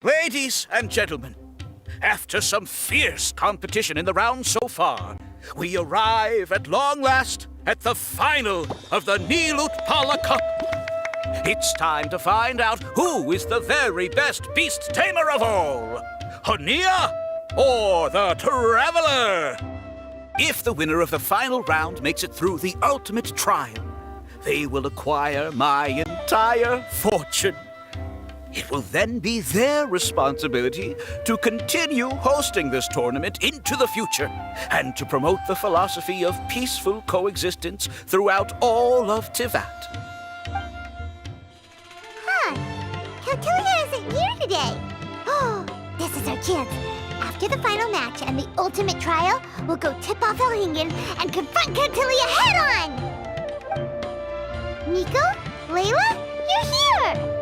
Ladies and gentlemen, after some fierce competition in the round so far, we arrive at long last at the final of the Nilutpala Cup. It's time to find out who is the very best beast tamer of all, Hania or the Traveler. If the winner of the final round makes it through the ultimate trial, they will acquire my entire fortune. It will then be their responsibility to continue hosting this tournament into the future and to promote the philosophy of peaceful coexistence throughout all of Tivat. Kautilya isn't here today. Oh, this is our chance. After the final match and the ultimate trial, we'll go tip off Elhingen and confront Kautilya head-on! Nico? Layla? You're here!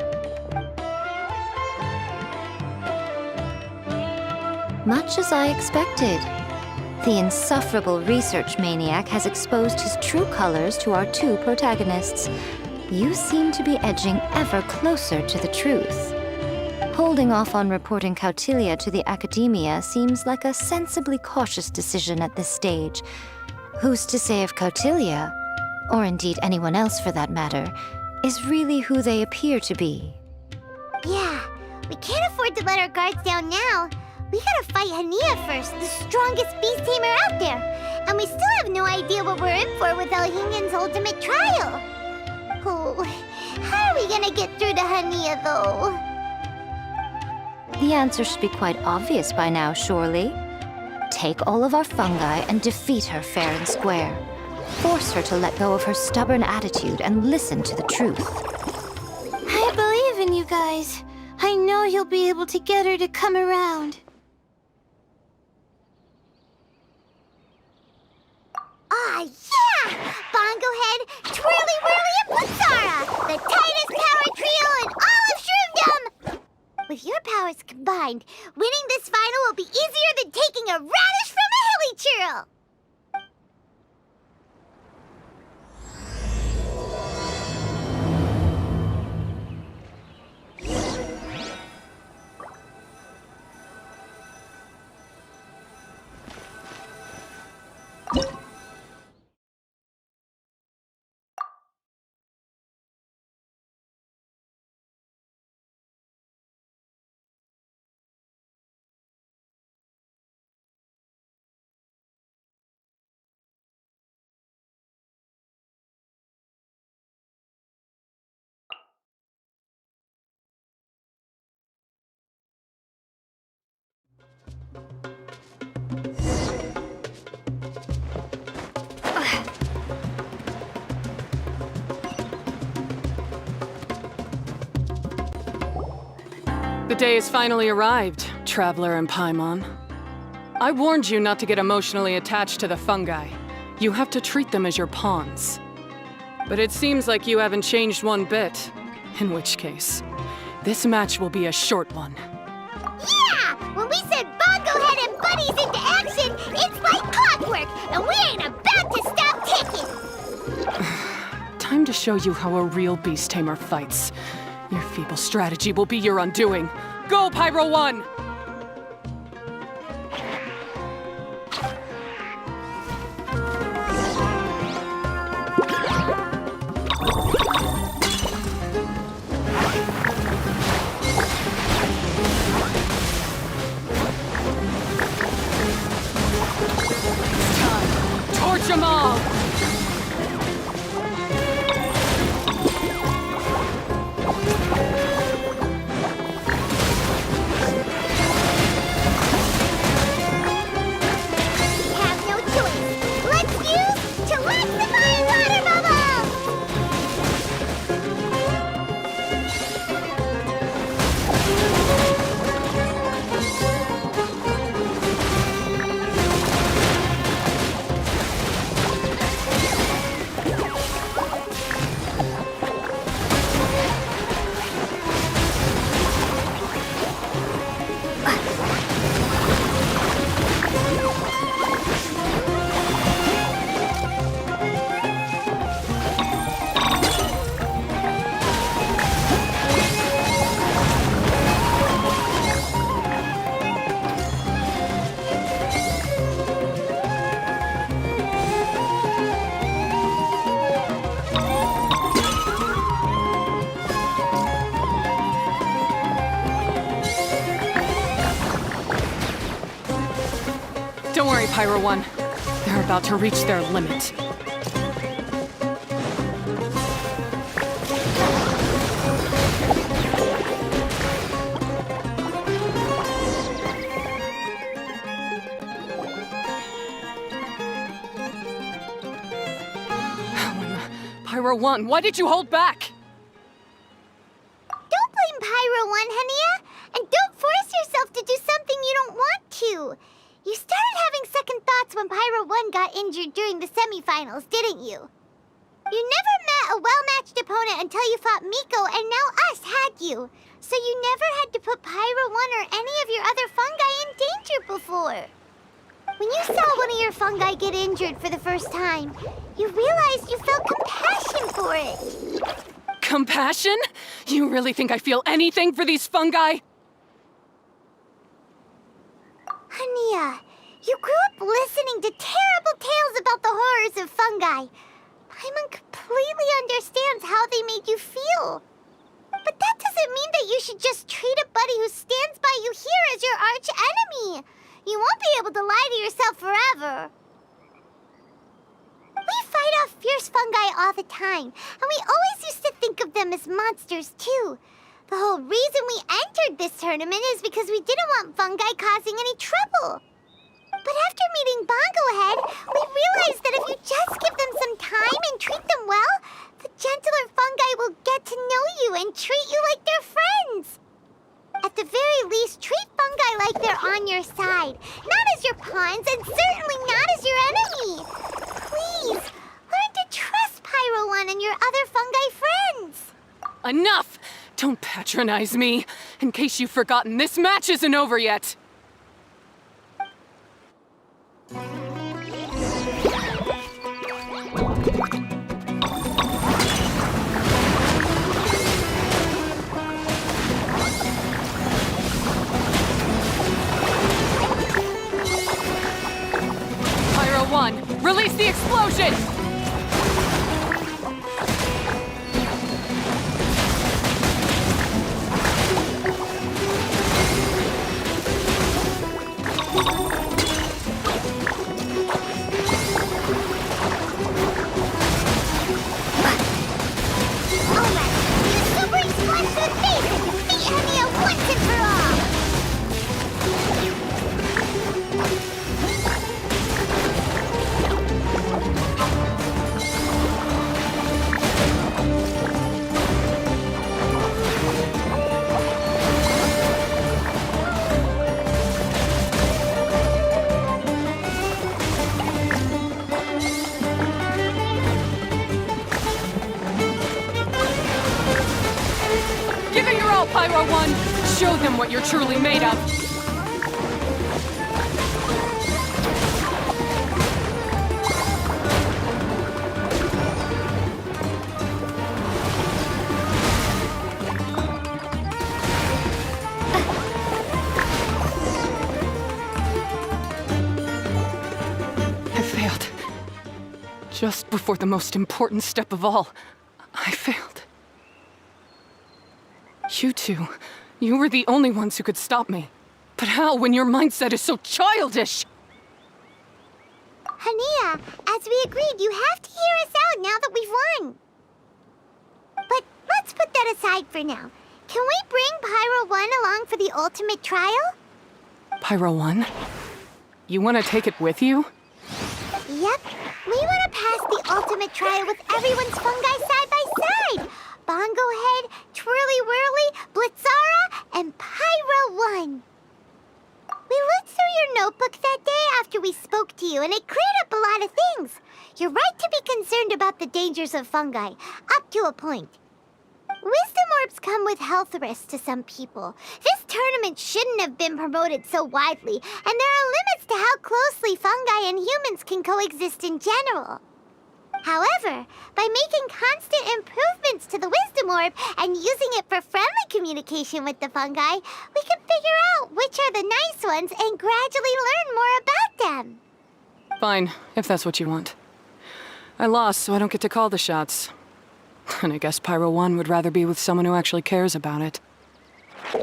Much as I expected. The insufferable research maniac has exposed his true colors to our two protagonists. You seem to be edging ever closer to the truth. Holding off on reporting Kautilya to the Academia seems like a sensibly cautious decision at this stage. Who's to say if Kautilya, or indeed anyone else for that matter, is really who they appear to be? Yeah, we can't afford to let our guards down now. We gotta fight Hania first, the strongest beast tamer out there. And we still have no idea what we're in for with Elhingen's ultimate trial. Oh, how are we gonna get through to Hania, though? The answer should be quite obvious by now, surely. Take all of our fungi and defeat her fair and square. Force her to let go of her stubborn attitude and listen to the truth. I believe in you guys. I know you'll be able to get her to come around. Ah, yeah! Bongo Head, Twirly Whirly, and Blitzara! The tightest power trio in all of Shroomdom! With your powers combined, winning this final will be easier than taking a radish from a hilly churl! The day has finally arrived, Traveler and Paimon. I warned you not to get emotionally attached to the fungi. You have to treat them as your pawns. But it seems like you haven't changed one bit. In which case, this match will be a short one. Yeah! When we send Bongo Head and buddies into action, it's like clockwork, and we ain't about to stop ticking! Time to show you how a real beast tamer fights. Your feeble strategy will be your undoing. Go, Pyro 1! It's time. Torch them all! Pyro 1. They're about to reach their limit. Pyro 1, why did you hold back? Don't blame Pyro 1, Hania. And don't force yourself to do something you don't want to. You started having second thoughts when Pyro 1 got injured during the semifinals, didn't you? You never met a well-matched opponent until you fought Miko, and now us had you. So you never had to put Pyro 1 or any of your other fungi in danger before. When you saw one of your fungi get injured for the first time, you realized you felt compassion for it. Compassion? You really think I feel anything for these fungi? Hania, you grew up listening to terrible tales about the horrors of fungi. Paimon completely understands how they made you feel. But that doesn't mean that you should just treat a buddy who stands by you here as your arch enemy. You won't be able to lie to yourself forever. We fight off fierce fungi all the time, and we always used to think of them as monsters too. The whole reason we entered this tournament is because we didn't want fungi causing any trouble. But after meeting Bongo Head, we realized that if you just give them some time and treat them well, the gentler fungi will get to know you and treat you like their friends. At the very least, treat fungi like they're on your side, not as your pawns and certainly not as your enemy. Please, learn to trust Pyro 1 and your other fungi friends. Enough! Don't patronize me. In case you've forgotten, this match isn't over yet. Pyro 1, release the explosion! Pyro 1, show them what you're truly made of. I failed. Just before the most important step of all, I failed. You two, you were the only ones who could stop me. But how when your mindset is so childish? Hania, as we agreed, you have to hear us out now that we've won. But let's put that aside for now. Can we bring Pyro 1 along for the ultimate trial? Pyro 1? You want to take it with you? Yep. We want to pass the ultimate trial with everyone's fungi side by side. Bongo Head, Twirly Whirly, Blitzara, and Pyro 1. We looked through your notebook that day after we spoke to you, and it cleared up a lot of things. You're right to be concerned about the dangers of fungi, up to a point. Wisdom orbs come with health risks to some people. This tournament shouldn't have been promoted so widely, and there are limits to how closely fungi and humans can coexist in general. However, by making constant improvements to the Wisdom Orb and using it for friendly communication with the fungi, we can figure out which are the nice ones and gradually learn more about them. Fine, if that's what you want. I lost, so I don't get to call the shots. And I guess Pyro 1 would rather be with someone who actually cares about it. Cheer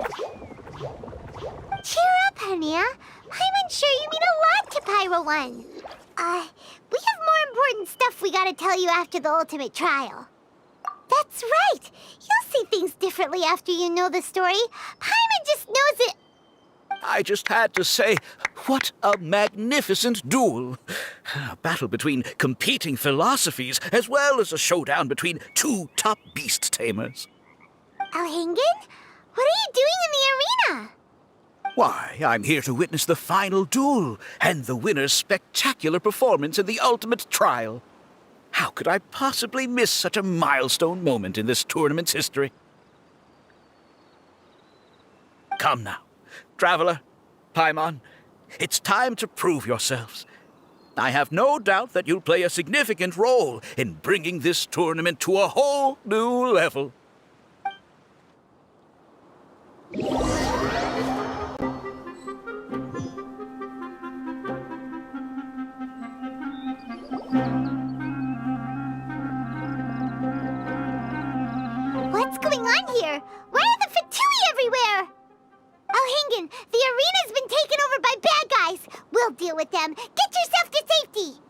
up, Hania. Paimon's sure you mean a lot to Pyro Pyro 1. We have more important stuff we gotta tell you after the ultimate trial. That's right! You'll see things differently after you know the story. Paimon just knows it. I just had to say, what a magnificent duel. A battle between competing philosophies, as well as a showdown between two top beast tamers. Alhingen? What are you doing in the arena? Why, I'm here to witness the final duel and the winner's spectacular performance in the ultimate trial. How could I possibly miss such a milestone moment in this tournament's history? Come now, Traveler, Paimon, it's time to prove yourselves. I have no doubt that you'll play a significant role in bringing this tournament to a whole new level. What's going on here? Why are the Fatui everywhere? Alhingen, the arena's been taken over by bad guys. We'll deal with them. Get yourself to safety.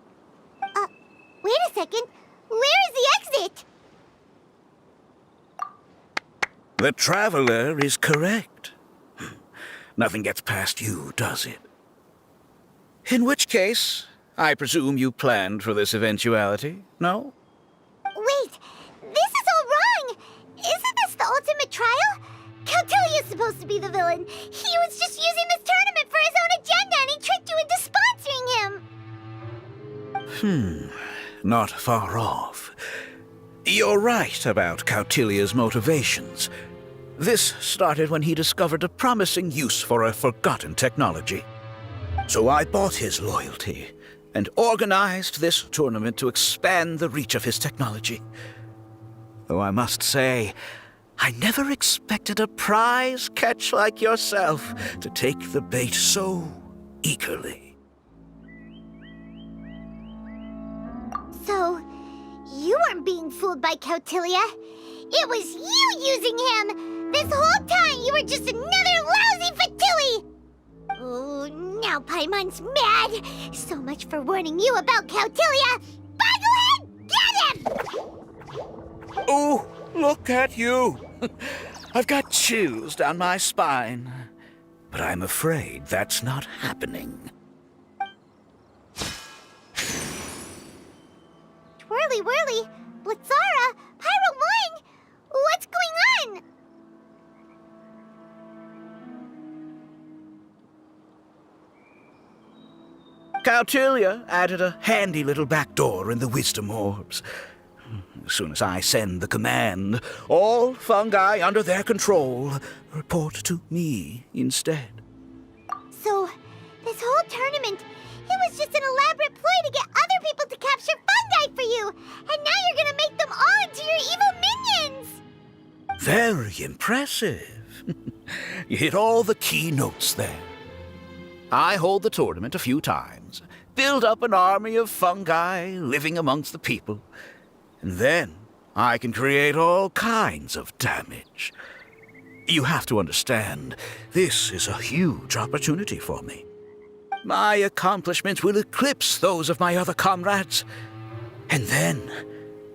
Wait a second. Where is the exit? The Traveler is correct. Nothing gets past you, does it? In which case, I presume you planned for this eventuality, no? Wait, this is all wrong. Isn't this the ultimate trial? Cautilia's supposed to be the villain. He was just using this tournament for his own agenda and he tricked you into sponsoring him. Not far off. You're right about Cautilia's motivations. This started when he discovered a promising use for a forgotten technology. So I bought his loyalty and organized this tournament to expand the reach of his technology. Though I must say, I never expected a prize catch like yourself to take the bait so eagerly. So, you weren't being fooled by Cautilia. It was you using him! This whole time you were just another lousy Fatui! Oh, now Paimon's mad! So much for warning you about Cautilia! Boglehead, get him! Oh, look at you! I've got chills down my spine. But I'm afraid that's not happening. Twirly whirly, Blitzara, Pyro 1! What's going on? Cautilia added a handy little back door in the wisdom orbs. As soon as I send the command, all fungi under their control report to me instead. So, this whole tournament, it was just an elaborate ploy to get other people to capture fungi for you! And now you're gonna make them all into your evil minions! Very impressive. You hit all the key notes there. I hold the tournament a few times, build up an army of fungi living amongst the people, and then I can create all kinds of damage. You have to understand, this is a huge opportunity for me. My accomplishments will eclipse those of my other comrades. And then,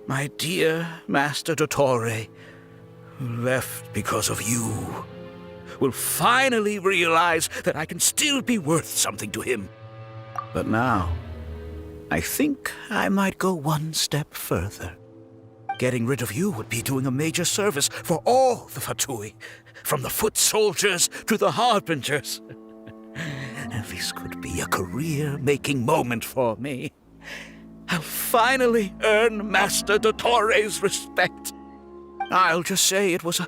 my dear Master Dottore, who left because of you, will finally realize that I can still be worth something to him. But now, I think I might go one step further. Getting rid of you would be doing a major service for all the Fatui, from the foot soldiers to the harbingers. This could be a career-making moment for me. I'll finally earn Master Dottore's respect. I'll just say it was a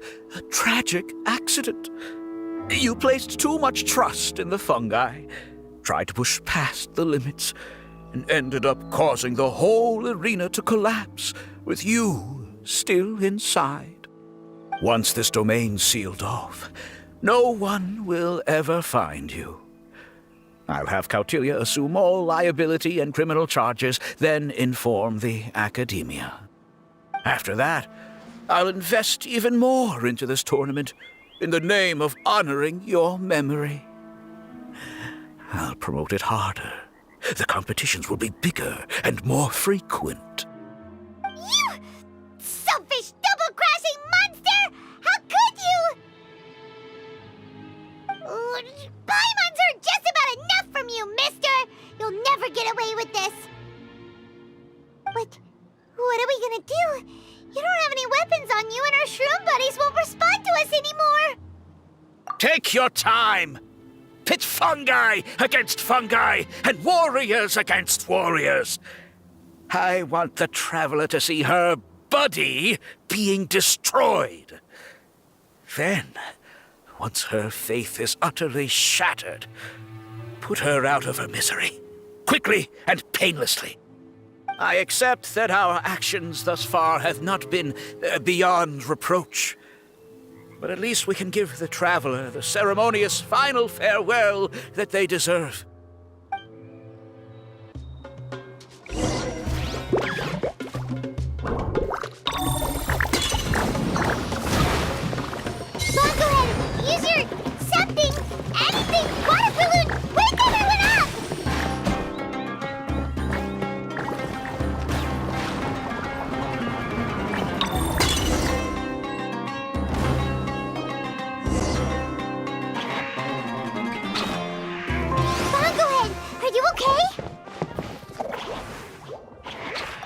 tragic accident. You placed too much trust in the fungi, tried to push past the limits, and ended up causing the whole arena to collapse, with you still inside. Once this domain's sealed off, no one will ever find you. I'll have Cautilia assume all liability and criminal charges, then inform the Academia. After that, I'll invest even more into this tournament, in the name of honoring your memory. I'll promote it harder the competitions will be bigger and more frequent. You selfish, double-crashing monster! How could you? Paimons are just about enough from you, mister! You'll never get away with this. But what are we gonna do? You don't have any weapons on you, and our shroom buddies won't respond to us anymore. Take your time. Pit fungi against fungi and warriors against warriors. I want the Traveler to see her buddy being destroyed. Then, once her faith is utterly shattered, put her out of her misery, quickly and painlessly. I accept that our actions thus far have not been beyond reproach. But at least we can give the Traveler the ceremonious final farewell that they deserve. Fungus, use your something, anything, water balloon, wake everyone up! Fungus, are you okay?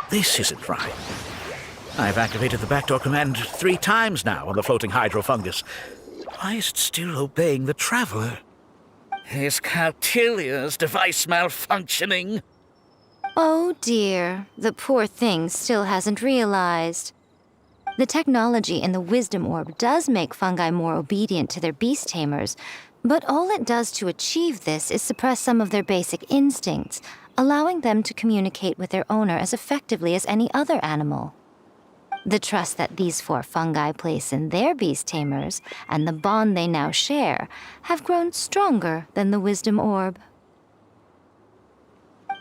This isn't right. I've activated the backdoor command 3 times now on the floating hydro fungus. Why is it still obeying the Traveler? Is Caltilia's device malfunctioning? Oh dear, the poor thing still hasn't realized. The technology in the Wisdom Orb does make fungi more obedient to their beast tamers, but all it does to achieve this is suppress some of their basic instincts, allowing them to communicate with their owner as effectively as any other animal. The trust that these 4 fungi place in their beast tamers, and the bond they now share, have grown stronger than the Wisdom Orb.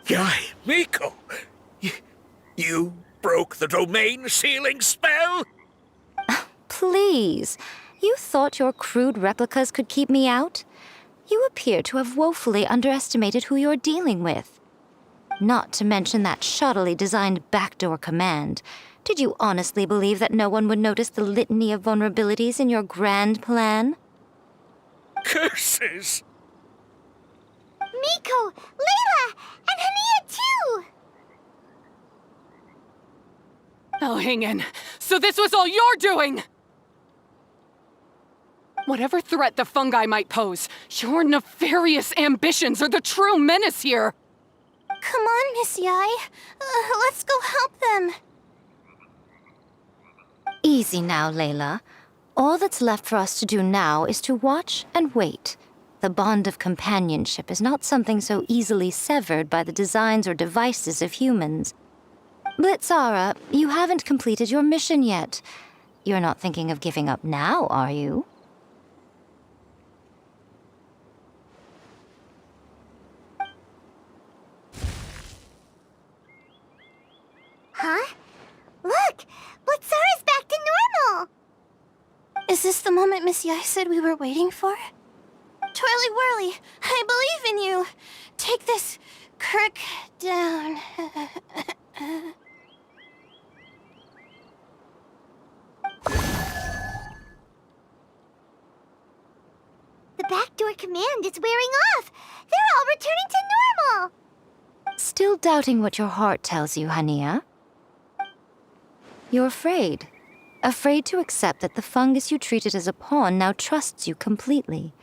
Yai, Miko! You broke the domain sealing spell? Please, you thought your crude replicas could keep me out? You appear to have woefully underestimated who you're dealing with. Not to mention that shoddily designed backdoor command. Did you honestly believe that no one would notice the litany of vulnerabilities in your grand plan? Curses! Miko, Layla, and Hania too! Elhingen, so this was all you're doing! Whatever threat the fungi might pose, your nefarious ambitions are the true menace here! Come on, Miss Yai. Let's go help them. Easy now, Layla. All that's left for us to do now is to watch and wait. The bond of companionship is not something so easily severed by the designs or devices of humans. Blitzara, you haven't completed your mission yet. You're not thinking of giving up now, are you? Huh? Look! Blitzara's back to normal! Is this the moment Miss Yai said we were waiting for? Twirly Whirly, I believe in you! Take this crook down. The backdoor command is wearing off! They're all returning to normal! Still doubting what your heart tells you, Hania? You're afraid. Afraid to accept that the fungus you treated as a pawn now trusts you completely.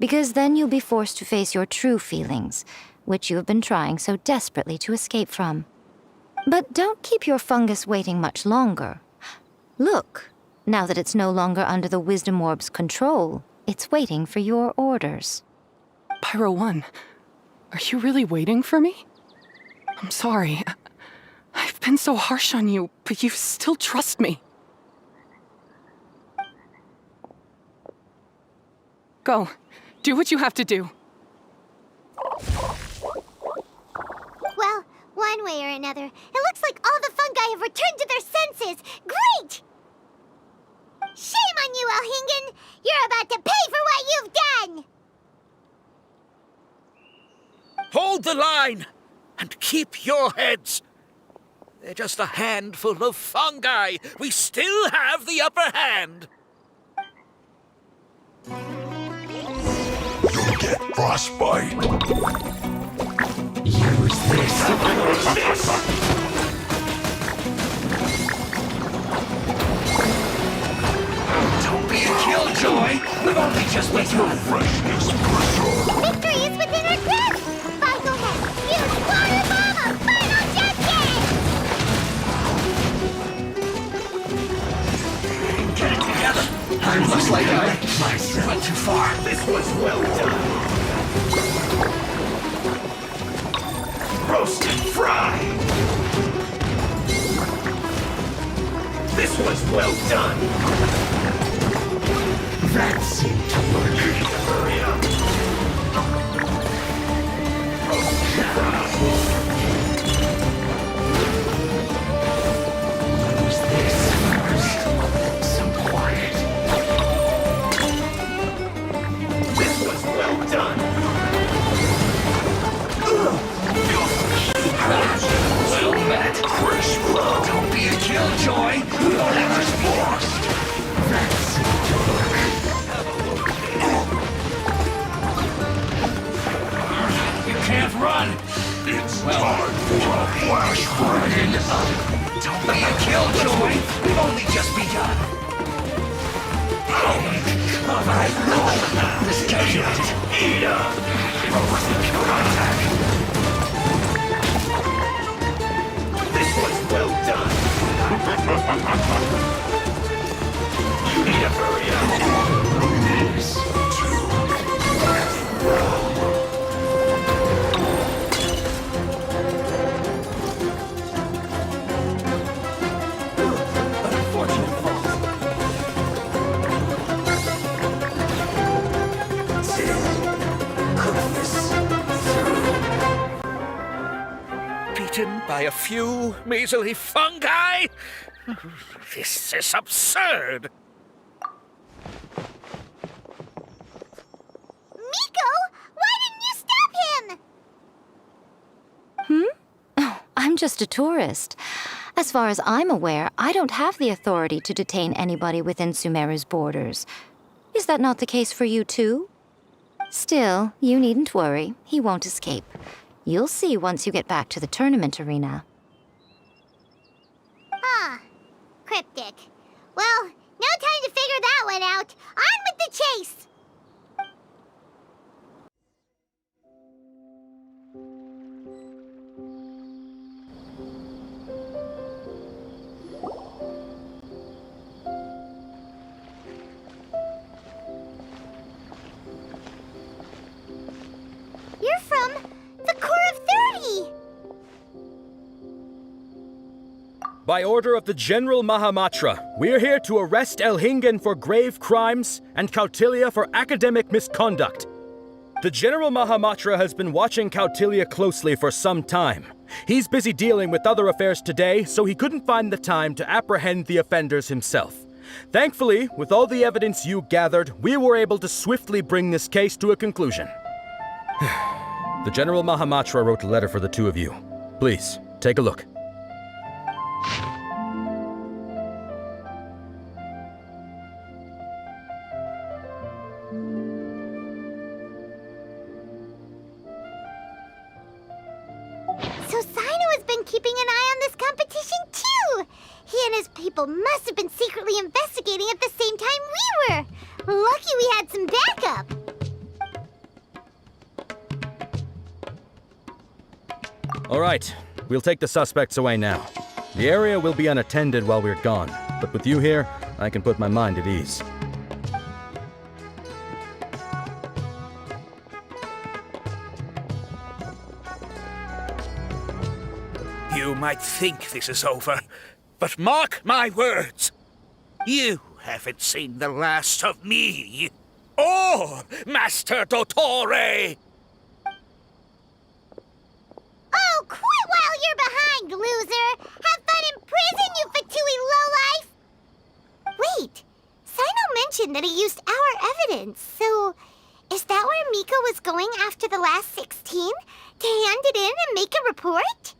Because then you'll be forced to face your true feelings, which you have been trying so desperately to escape from. But don't keep your fungus waiting much longer. Look, now that it's no longer under the Wisdom Orb's control, it's waiting for your orders. Pyro 1, are you really waiting for me? I'm sorry. I've been so harsh on you, but you still trust me. Go. Do what you have to do. Well, one way or another, it looks like all the fungi have returned to their senses. Great! Shame on you, Elhingen! You're about to pay for what you've done! Hold the line and keep your heads. They're just a handful of fungi. We still have the upper hand. You'll get frostbite. Use this. Don't be a killjoy. We've only just begun. Freshness pressure. Victory is within our grasp! Fungal head, use water bomb of final judgment! Get it together. Looks like I went too far. This was well done. Roast and fry. This was well done. That seemed to work. Hurry up. Roast and fry. Use this first. Some quiet. This was well done. Well met. Crisp. Don't be a killjoy. Whatever's lost. That's you can't run. It's time for a flash freeze. Don't be a killjoy. We've only just begun. All right. This can't eat up. Contact. This was well done. You need to hurry up. Unfortunate fault. Cook this through. Beaten by a few measly fungi? This is absurd. Miko, why didn't you stop him? I'm just a tourist. As far as I'm aware, I don't have the authority to detain anybody within Sumeru's borders. Is that not the case for you too? Still, you needn't worry. He won't escape. You'll see once you get back to the tournament arena. Cryptic. Well, no time to figure that one out. On with the chase! You're from the Core of 30! By order of the General Mahamatra, we're here to arrest Elhingen for grave crimes and Kautilya for academic misconduct. The General Mahamatra has been watching Kautilya closely for some time. He's busy dealing with other affairs today, so he couldn't find the time to apprehend the offenders himself. Thankfully, with all the evidence you gathered, we were able to swiftly bring this case to a conclusion. The General Mahamatra wrote a letter for the two of you. Please, take a look. So Sino has been keeping an eye on this competition too! He and his people must have been secretly investigating at the same time we were! Lucky we had some backup! All right, we'll take the suspects away now. The area will be unattended while we're gone, but with you here, I can put my mind at ease. You might think this is over, but mark my words. You haven't seen the last of me, or Master Dottore. Oh, quit while you're behind, loser! Have fun in prison, you Fatui lowlife! Wait, Sino mentioned that he used our evidence, so Is that where Miko was going after the last 16? To hand it in and make a report?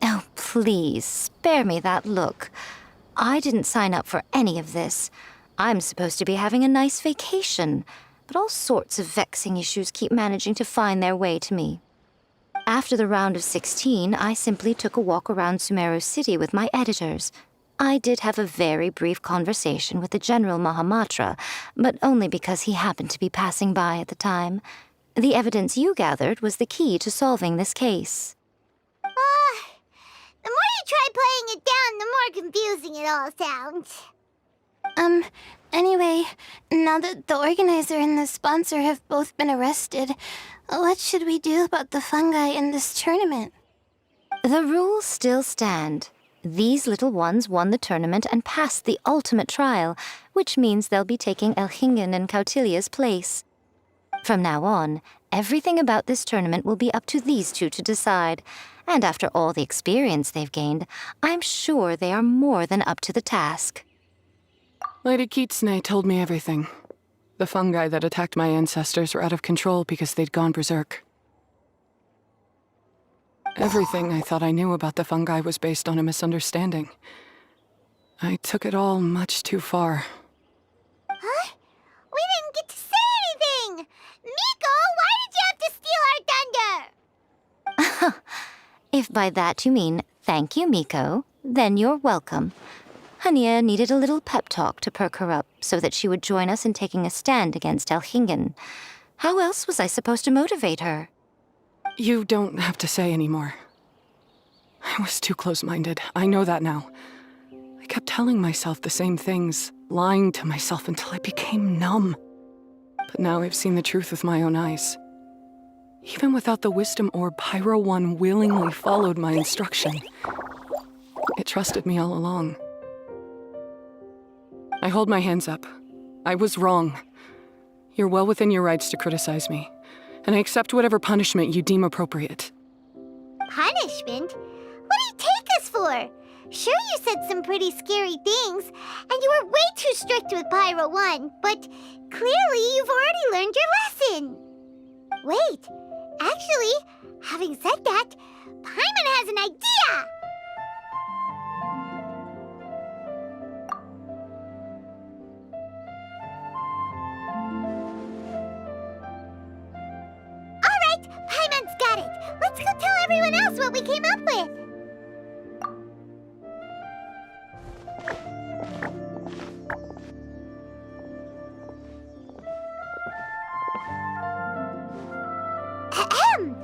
Oh, please, spare me that look. I didn't sign up for any of this. I'm supposed to be having a nice vacation, but all sorts of vexing issues keep managing to find their way to me. After the round of 16, I simply took a walk around Sumeru City with my editors. I did have a very brief conversation with the General Mahamatra, but only because he happened to be passing by at the time. The evidence you gathered was the key to solving this case. The more you try playing it down, the more confusing it all sounds. Anyway, now that the organizer and the sponsor have both been arrested, what should we do about the fungi in this tournament? The rules still stand. These little ones won the tournament and passed the ultimate trial, which means they'll be taking Elhingen and Cautilia's place. From now on, everything about this tournament will be up to these two to decide, and after all the experience they've gained, I'm sure they are more than up to the task. Lady Kitsune told me everything. The fungi that attacked my ancestors were out of control because they'd gone berserk. Everything I thought I knew about the fungi was based on a misunderstanding. I took it all much too far. Huh? We didn't get to say anything! Miko, why did you have to steal our thunder? If by that you mean thank you, Miko, then you're welcome. Hania needed a little pep talk to perk her up so that she would join us in taking a stand against Elhingen. How else was I supposed to motivate her? You don't have to say anymore. I was too close-minded. I know that now. I kept telling myself the same things, lying to myself until I became numb. But now I've seen the truth with my own eyes. Even without the wisdom orb, Pyro One willingly followed my instruction. It trusted me all along. I hold my hands up. I was wrong. You're well within your rights to criticize me, and I accept whatever punishment you deem appropriate. Punishment? What do you take us for? Sure, you said some pretty scary things, and you were way too strict with Pyro 1, but clearly you've already learned your lesson. Wait, actually, having said that, Paimon has an idea! Alright, Paimon's got it. Let's go tell everyone else what we came up with. Ahem.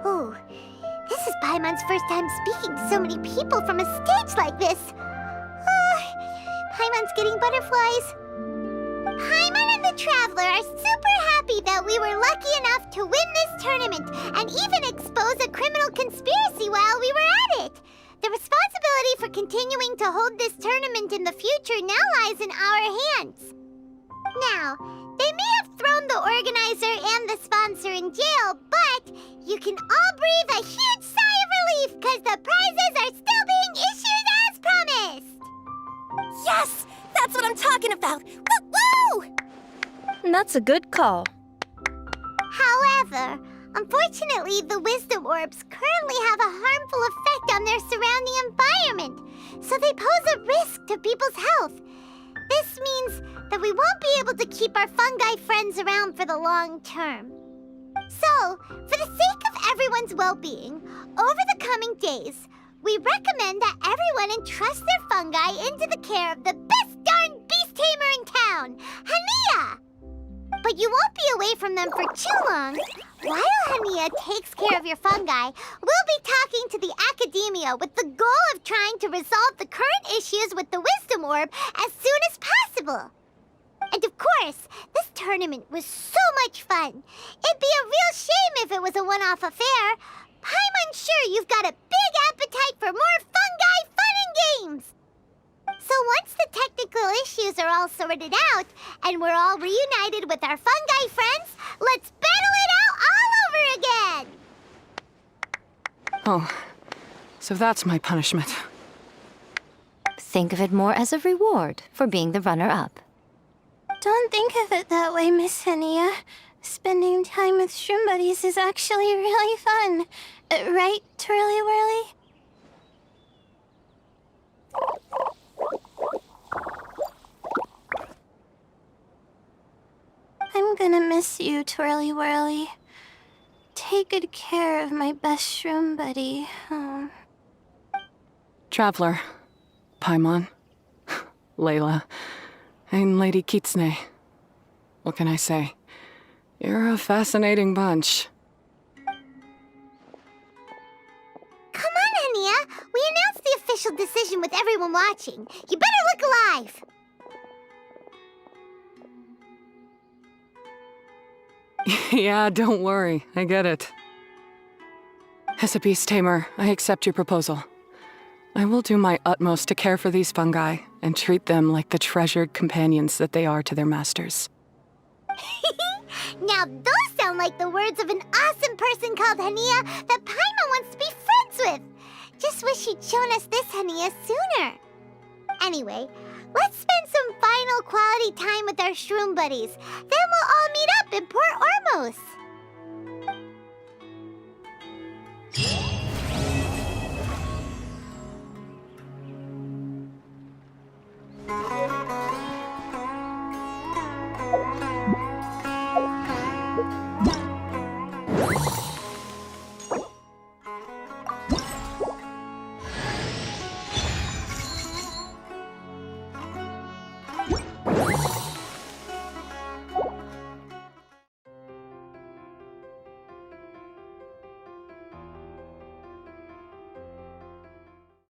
Oh, this is Paimon's first time speaking to so many people from a stage like this. Paimon's getting butterflies. Paimon and the Traveler are super happy that we were lucky enough to win this tournament and even expose a criminal conspiracy while we were at it. The responsibility for continuing to hold this tournament in the future now lies in our hands. Now, they may have thrown the organizer and the sponsor in jail, but you can all breathe a huge sigh of relief because the prizes are still being issued as promised. Yes! That's what I'm talking about! Woo-woo! That's a good call. However, unfortunately, the wisdom orbs currently have a harmful effect on their surrounding environment, so they pose a risk to people's health. This means that we won't be able to keep our fungi friends around for the long term. So, for the sake of everyone's well-being, over the coming days, we recommend that everyone entrust their fungi into the care of the best darn beast tamer in town, Hania! But you won't be away from them for too long. While Hania takes care of your fungi, we'll be talking to the academia with the goal of trying to resolve the current issues with the wisdom orb as soon as possible. And of course, this tournament was so much fun. It'd be a real shame if it was a one-off affair. I'm unsure you've got a big appetite for more fungi fun and games. So once the technical issues are all sorted out, and we're all reunited with our fungi friends, let's battle it out all over again! Oh, so that's my punishment. Think of it more as a reward for being the runner-up. Don't think of it that way, Miss Hania. Spending time with shroom buddies is actually really fun. Right, Twirly Whirly? I'm gonna miss you, Twirly Whirly. Take good care of my best shroom buddy. Oh. Traveler, Paimon, Layla, and Lady Kitsune. What can I say? You're a fascinating bunch. Come on, Hania. We announced the official decision with everyone watching. You better look alive. Yeah, don't worry. I get it. As a beast tamer, I accept your proposal. I will do my utmost to care for these fungi and treat them like the treasured companions that they are to their masters. Now those sound like the words of an awesome person called Hania that Paimon wants to be friends with. Just wish he'd shown us this Hania sooner. Anyway, let's spend some final quality time with our shroom buddies. Then we'll all meet up in Port Ormos.